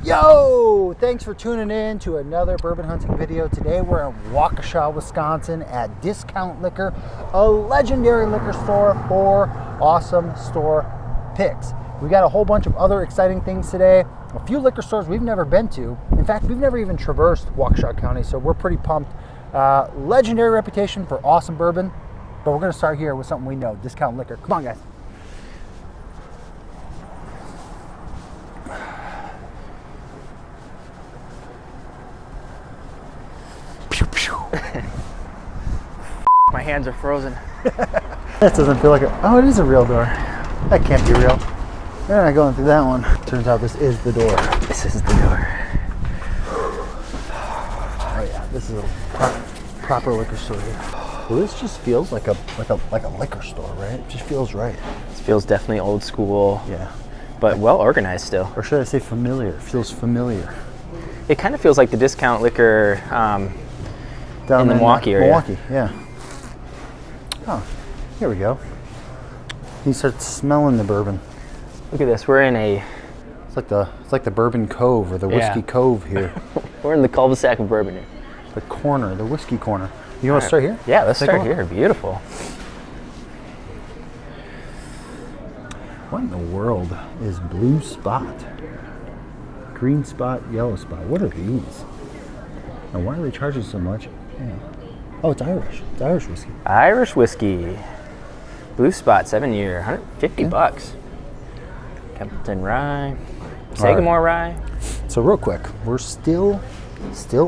Yo! Thanks for tuning in to another bourbon hunting video. Today we're in Waukesha, Wisconsin at Discount Liquor, a legendary liquor store for awesome store picks. We got a whole bunch of other exciting things today. A few liquor stores we've never been to. In fact, we've never even traversed Waukesha County, so we're pretty pumped. Legendary reputation for awesome bourbon, but we're going to start here with something we know, Discount Liquor. Come on, guys. My hands are frozen. That doesn't feel like oh, it is a real door. That can't be real. They're not going through that one. Turns out this is the door. This is the door. Oh yeah, this is a proper liquor store here. Well, this just feels like a liquor store, right? It just feels right. This feels definitely old school. Yeah. But well organized still. Or should I say familiar? It feels familiar. It kind of feels like the Discount Liquor Down in the Milwaukee area. Milwaukee, yeah. Oh, here we go. You start smelling the bourbon. Look at this. We're in a... It's like the Bourbon Cove or the Whiskey Cove here. We're in the cul-de-sac of bourbon here. The corner, the whiskey corner. You want to start here? Yeah, let's start here. Beautiful. What in the world is Blue Spot? Green Spot, Yellow Spot. What are these? And why are they charging so much? Yeah. Oh, it's Irish. It's Irish whiskey. Irish whiskey. Blue Spot, 7-year, 150 bucks. Captain Rye. Sagamore Rye. So real quick, we're still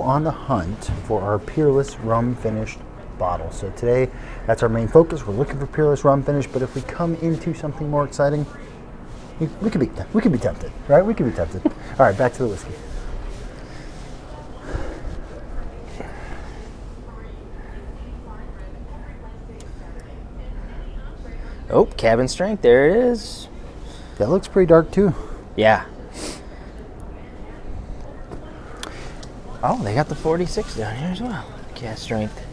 on the hunt for our Peerless rum finished bottle. So today, that's our main focus. We're looking for Peerless rum finish, but if we come into something more exciting, we could be tempted, right? We could be tempted. All right, back to the whiskey. Oh, cabin strength. There it is. That looks pretty dark too. Yeah. Oh, they got the 46 down here as well. Cast strength.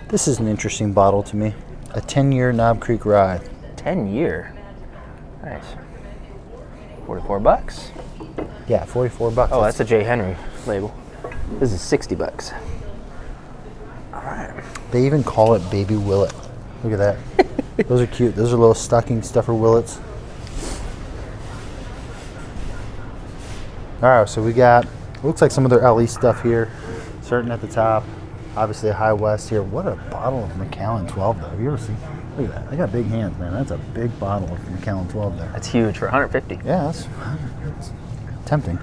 This is an interesting bottle to me. A 10-year Knob Creek Rye. 10-year. Nice. 44 bucks. Yeah, 44 bucks. Oh, that's a J. Henry label. This is 60 bucks. All right. They even call it Baby Willet. Look at that. Those are cute. Those are little stocking stuffer Willets. All right, so we got, looks like some of their LE stuff here, starting at the top. Obviously a High West here. What a bottle of Macallan 12 though. Have you ever seen? Look at that. I got big hands, man. That's a big bottle of Macallan 12 there. That's huge for 150. Yeah, that's tempting.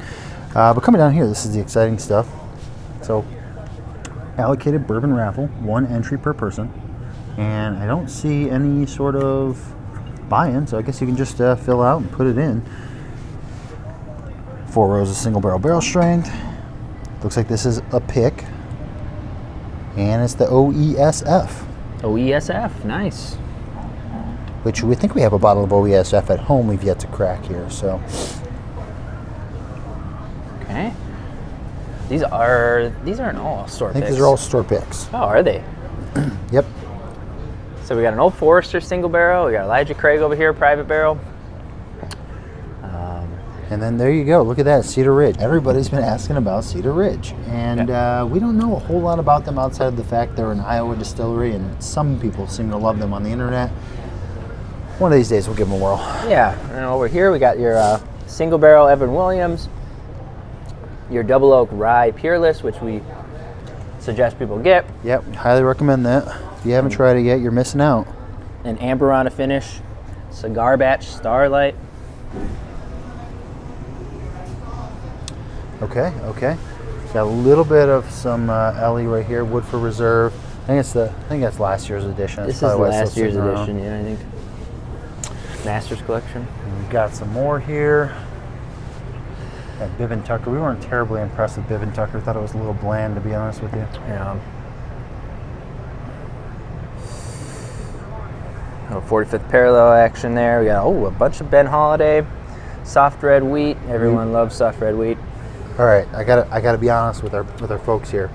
But coming down here, this is the exciting stuff. So, allocated bourbon raffle, 1 entry per person. And I don't see any sort of buy-in, so I guess you can just fill out and put it in. 4 rows of single barrel strength. Looks like this is a pick. And it's the OESF. OESF, nice. Which we think we have a bottle of OESF at home we've yet to crack here, so. Okay. These aren't all store picks. I think these are all store picks. Oh, are they? Yep. So we got an Old Forester single barrel. We got Elijah Craig over here, private barrel. And then there you go. Look at that, Cedar Ridge. Everybody's been asking about Cedar Ridge. And we don't know a whole lot about them outside of the fact they're an Iowa distillery, and some people seem to love them on the internet. One of these days we'll give them a whirl. Yeah, and over here we got your single barrel Evan Williams, your Double Oak Rye Peerless, which we suggest people get. Yep, highly recommend that. If you haven't tried it yet, you're missing out. An Amber on a finish, Cigar Batch Starlight. Okay. Got a little bit of some LE right here, Woodford Reserve. I think that's last year's edition. This is last year's edition, yeah, I think. Masters Collection. And we've got some more here. Got Bibb and Tucker. We weren't terribly impressed with Bibb and Tucker. Thought it was a little bland, to be honest with you. Yeah. 45th parallel action there. We got a bunch of Ben Holiday, soft red wheat. Everyone loves soft red wheat. All right, I gotta be honest with our folks here.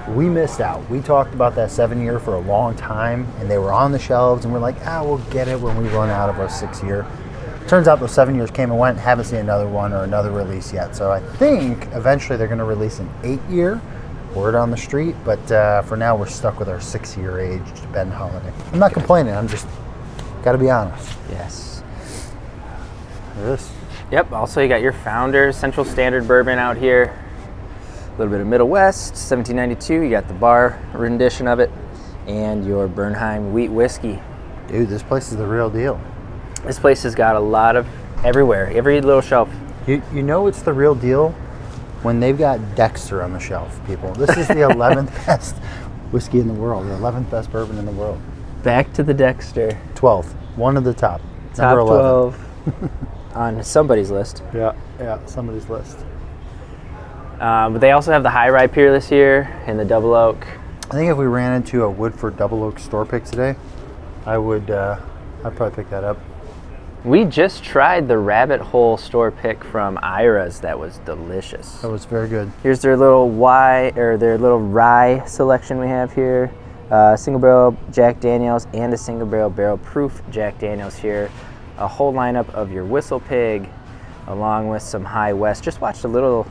We missed out. We talked about that 7-year for a long time, and they were on the shelves, and we're like, we'll get it when we run out of our 6-year. Turns out those 7 years came and went. Haven't seen another one or another release yet. So I think eventually they're going to release an 8-year. Word on the street, but for now we're stuck with our 6-year aged Ben Holiday. I'm not complaining. I'm just got to be honest. Yes. This. Yep. Also, you got your Founders Central Standard Bourbon out here. A little bit of Middle West, 1792. You got the bar rendition of it, and your Bernheim wheat whiskey. Dude, this place is the real deal. This place has got a lot of everywhere, every little shelf. You know it's the real deal when they've got Dexter on the shelf, people. This is the 11th best whiskey in the world, the 11th best bourbon in the world. Back to the Dexter. 12th, one of the top. Top Number 11. 12 on somebody's list. Yeah, somebody's list. But they also have the High Rye Peerless here and the Double Oak. I think if we ran into a Woodford Double Oak store pick today, I'd probably pick that up. We just tried the Rabbit Hole store pick from Ira's. That was delicious. That was very good. Here's their little rye selection we have here. Single barrel Jack Daniels and a single barrel proof Jack Daniels here. A whole lineup of your Whistle Pig, along with some High West. Just watched a little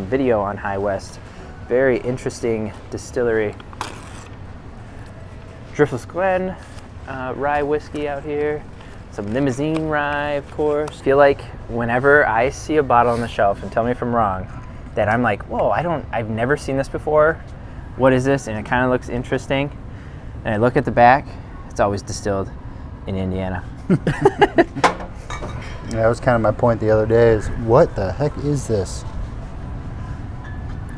video on High West. Very interesting distillery. Driftless Glen rye whiskey out here. Some Limousine rye, of course. I feel like whenever I see a bottle on the shelf, and tell me if I'm wrong, that I'm like, whoa, I've never seen this before. What is this? And it kind of looks interesting. And I look at the back, it's always distilled in Indiana. Yeah, that was kind of my point the other day is, what the heck is this?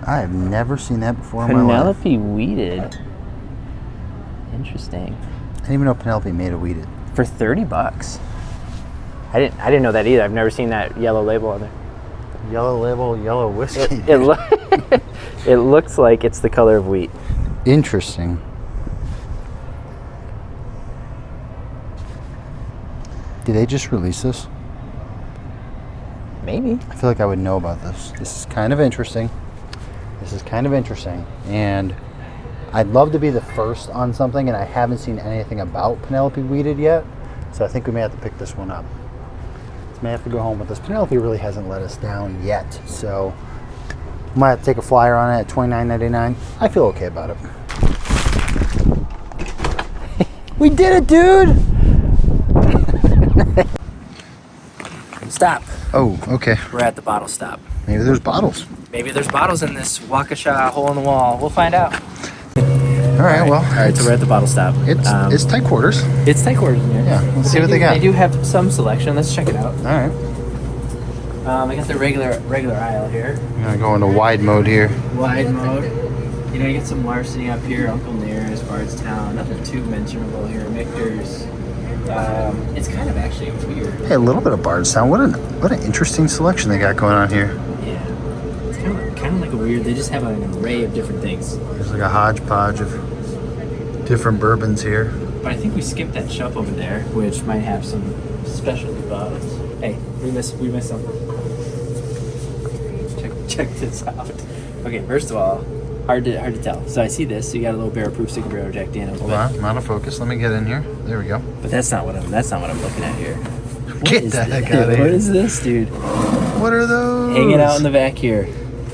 I have never seen that before in my life. Penelope Wheated. Interesting. I didn't even know Penelope made a wheated. For $30. I didn't know that either. I've never seen that yellow label on there. Yellow label, yellow whiskey. It looks like it's the color of wheat. Interesting. Did they just release this? Maybe. I feel like I would know about this. This is kind of interesting. And I'd love to be the first on something, and I haven't seen anything about Penelope Wheated yet, so I think we may have to pick this one up. So may have to go home with this. Penelope really hasn't let us down yet, so we might have to take a flyer on it at $29.99. I feel okay about it. We did it, dude! Stop. Oh, okay. We're at the bottle stop. Maybe there's bottles. Maybe there's bottles in this Waukesha hole in the wall. We'll find out. All right, well. All right, so we're at the bottle stop. It's tight quarters. It's tight quarters in here. Yeah, let's see what they got. They do have some selection. Let's check it out. All right. I got the regular aisle here. I'm gonna go into wide mode here. Wide mode. You know, you get some Larceny up here, Uncle Nearest, Bardstown. Nothing too mentionable here. Michter's. It's kind of actually weird. Hey, a little bit of Bardstown. What an interesting selection they got going on here. Yeah. It's kind of like a weird. They just have an array of different things. There's like a hodgepodge of different bourbons here. But I think we skipped that shelf over there, which might have some specialty bottles. Hey, we missed something. Check this out. Okay, first of all, hard to tell. So I see this. So you got a little barrel proof single barrel Jack Daniels. Hold on, I'm out of focus. Let me get in here. There we go. But that's not what I'm looking at here. Get the heck out of here. What is this, dude? What are those? Hanging out in the back here.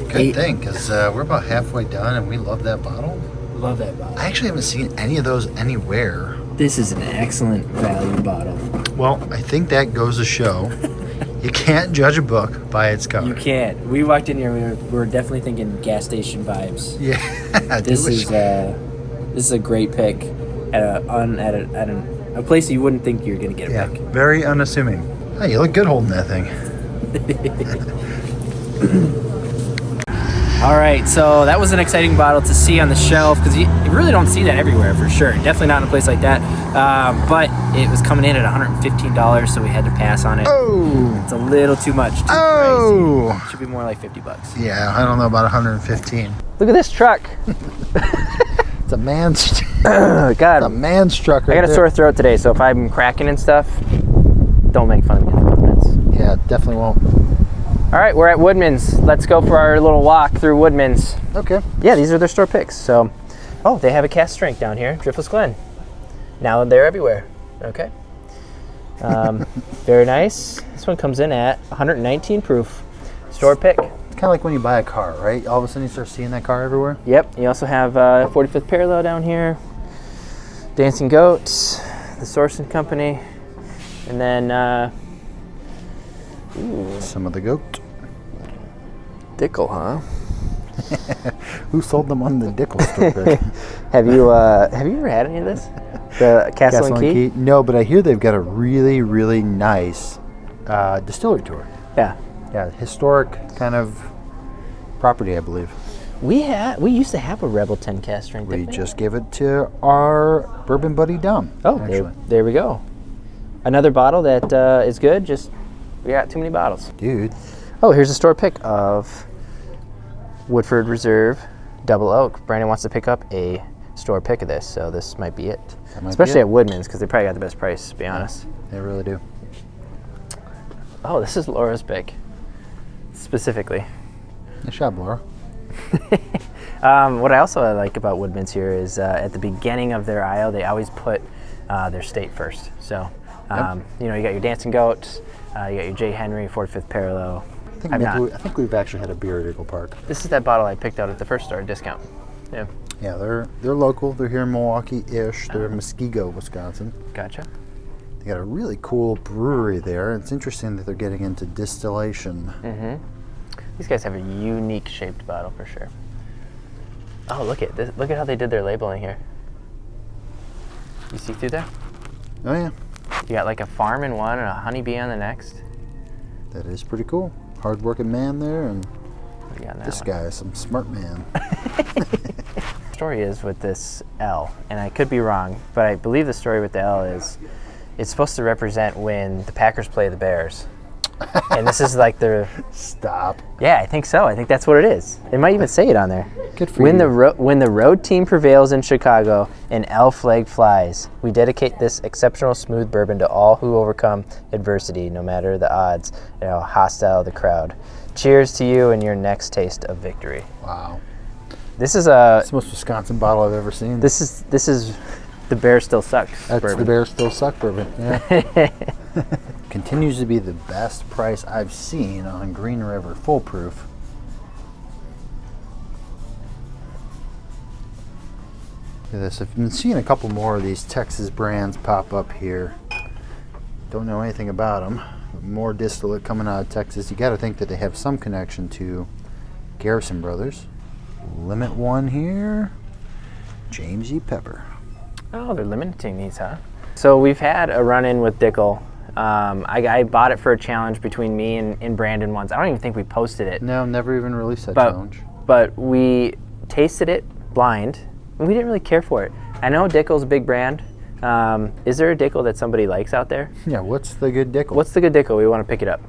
Good thing, because we're about halfway done and we love that bottle. Love that bottle. I actually haven't seen any of those anywhere. This is an excellent value bottle. Well, I think that goes to show you can't judge a book by its cover. You can't. We walked in here. We were definitely thinking gas station vibes. Yeah. This is a great pick at a place you wouldn't think you're gonna get a pick. Very unassuming. Hey, you look good holding that thing. All right, so that was an exciting bottle to see on the shelf because you really don't see that everywhere for sure. Definitely not in a place like that. But it was coming in at $115, so we had to pass on it. Oh! It's a little too much. Too pricey. It should be more like $50. Yeah, I don't know about 115. Look at this truck. It's a man's. God, it's a man's truck. Right I got a sore throat today, so if I'm cracking and stuff, don't make fun of me in the comments. Yeah, definitely won't. All right, we're at Woodman's. Let's go for our little walk through Woodman's. Okay. Yeah, these are their store picks. So, they have a cast strength down here, Driftless Glen. Now they're everywhere. Okay. Very nice. This one comes in at 119 proof. Store pick. It's kind of like when you buy a car, right? All of a sudden you start seeing that car everywhere. Yep. You also have 45th Parallel down here. Dancing Goats, the Sourcing Company, and then Some of the goat. Dickel, huh? Who sold them on the Dickel store pick? Have you ever had any of this? The Castle and Key? No, but I hear they've got a really, really nice distillery tour. Yeah. Yeah, historic kind of property, I believe. We used to have a Rebel 10 cast strength. We just gave it to our bourbon buddy Dom. Oh, there we go. Another bottle that is good. Just we got too many bottles, dude. Oh, here's a store pick of Woodford Reserve Double Oak. Brandon wants to pick up a store pick of this, so this might be it. Especially at Woodman's, because they probably got the best price, to be honest. They really do. Oh, this is Laura's pick, specifically. Nice job, Laura. What I also like about Woodman's here is at the beginning of their aisle, they always put their state first. So, you know, you got your Dancing Goats, you got your J. Henry, 45th Parallel. I think we've actually had a beer at Eagle Park. This is that bottle I picked out at the first store, discount. Yeah. Yeah, they're local. They're here in Milwaukee-ish. They're in Muskego, Wisconsin. Gotcha. They got a really cool brewery there. It's interesting that they're getting into distillation. Mm-hmm. These guys have a unique shaped bottle for sure. Oh, look at this! Look at how they did their labeling here. You see through there? Oh yeah. You got like a farm in one and a honeybee on the next. That is pretty cool. Hard-working man there, and this guy is some smart man. The story is with this L, and I could be wrong, but I believe the story with the L is it's supposed to represent when the Packers play the Bears. And this is like the... Stop. Yeah, I think so. I think that's what it is. They might even say it on there. Good for when you. When the road team prevails in Chicago, an L flag flies. We dedicate this exceptional smooth bourbon to all who overcome adversity, no matter the odds, and how hostile the crowd. Cheers to you and your next taste of victory. Wow. This is It's the most Wisconsin bottle I've ever seen. This is the Bear Still Sucks That's bourbon. the Bear Still Suck bourbon. Yeah. Continues to be the best price I've seen on Green River Full Proof. Look at this. I've been seeing a couple more of these Texas brands pop up here. Don't know anything about them. More distillate coming out of Texas. You got to think that they have some connection to Garrison Brothers. Limit one here. James E. Pepper. Oh, they're limiting these, huh? So we've had a run-in with Dickel. I bought it for a challenge between me and Brandon once. I don't even think we posted it. No, never even released that challenge. But we tasted it blind, and we didn't really care for it. I know Dickel's a big brand. Is there a Dickel that somebody likes out there? Yeah, what's the good Dickel? What's the good Dickel? We want to pick it up.